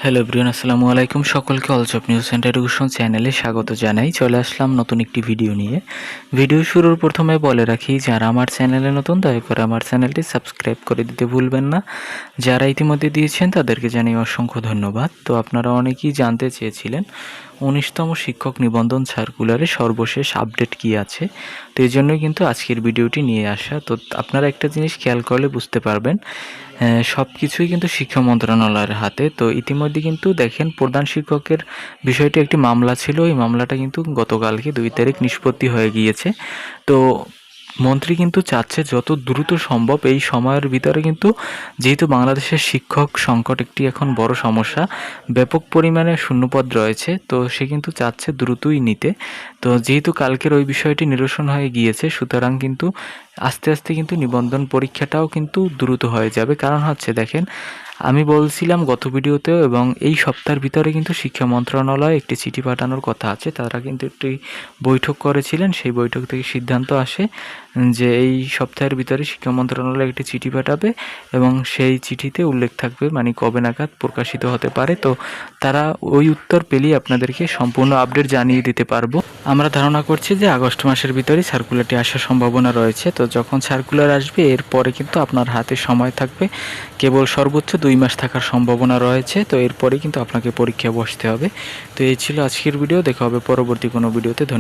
Hello everyone, আসসালামু আলাইকুম। সকলকে all job news centre education চ্যানেলে স্বাগত জানাই। চলে আসলাম নতুন একটি ভিডিও নিয়ে। ভিডিও শুরুর প্রথমে বলে রাখি, যারা আমার চ্যানেলে নতুন দয়া করে আমার চ্যানেলটি সাবস্ক্রাইব করে দিতে ভুলবেন না। যারা ইতিমধ্যে দিয়েছেন তাদেরকে জানাই অসংখ্য ধন্যবাদ। তো আপনারা অনেকেই জানতে চেয়েছিলেন 19তম শিক্ষক নিবন্ধন সার্কুলারে সর্বশেষ আপডেট কী আছে। তো এই জন্যই কিন্তু আজকের ভিডিওটি নিয়ে আসা। তো আপনারা একটা জিনিস খেয়াল করলে বুঝতে পারবেন, সব কিছুই কিন্তু শিক্ষা মন্ত্রণালয়ের হাতে। তো ইতিমধ্যে কিন্তু দেখেন, প্রধান শিক্ষকের বিষয়টি একটি মামলা ছিল। এই মামলাটা কিন্তু গতকালকে 2 তারিখ নিষ্পত্তি হয়ে গিয়েছে। তো মন্ত্রী কিন্তু চাচ্ছে যত দ্রুত সম্ভব এই সময়ের ভিতরে, কিন্তু যেহেতু বাংলাদেশের শিক্ষক সংকট একটি এখন বড় সমস্যা, ব্যাপক পরিমাণে শূন্যপদ রয়েছে, তো সে কিন্তু চাচ্ছে দ্রুতই নিতে। তো যেহেতু কালকের ওই বিষয়টি নিরসন হয়ে গিয়েছে, সুতরাং কিন্তু আস্তে আস্তে কিন্তু নিবন্ধন পরীক্ষাটাও কিন্তু দ্রুত হয়ে যাবে। কারণ হচ্ছে দেখেন, আমি বলছিলাম গত ভিডিওতেও, এবং এই সপ্তাহের ভিতরে কিন্তু শিক্ষা মন্ত্রণালয় একটি চিঠি পাঠানোর কথা আছে। তারা কিন্তু একটি বৈঠক করেছিলেন, সেই বৈঠক থেকে সিদ্ধান্ত আসে যে এই সপ্তাহের ভিতরে শিক্ষা মন্ত্রণালয় একটি চিঠি পাঠাবে, এবং সেই চিঠিতে উল্লেখ থাকবে মানে কবে নাগাদ প্রকাশিত হতে পারে। তো তারা ওই উত্তর পেলেই আপনাদেরকে সম্পূর্ণ আপডেট জানিয়ে দিতে পারবো। আমরা ধারণা করছি যে আগস্ট মাসের ভিতরেই সার্কুলারটি আসার সম্ভাবনা রয়েছে। তো যখন সার্কুলার আসবে এরপরে কিন্তু আপনার হাতে সময় থাকবে কেবল সর্বোচ্চ 2 মাস থাকার সম্ভাবনা রয়েছে। তো এরপরেই কিন্তু আপনাকে পরীক্ষা বসতে হবে। তো এই ছিল আজকের ভিডিও। দেখা হবে পরবর্তী কোনো ভিডিওতে।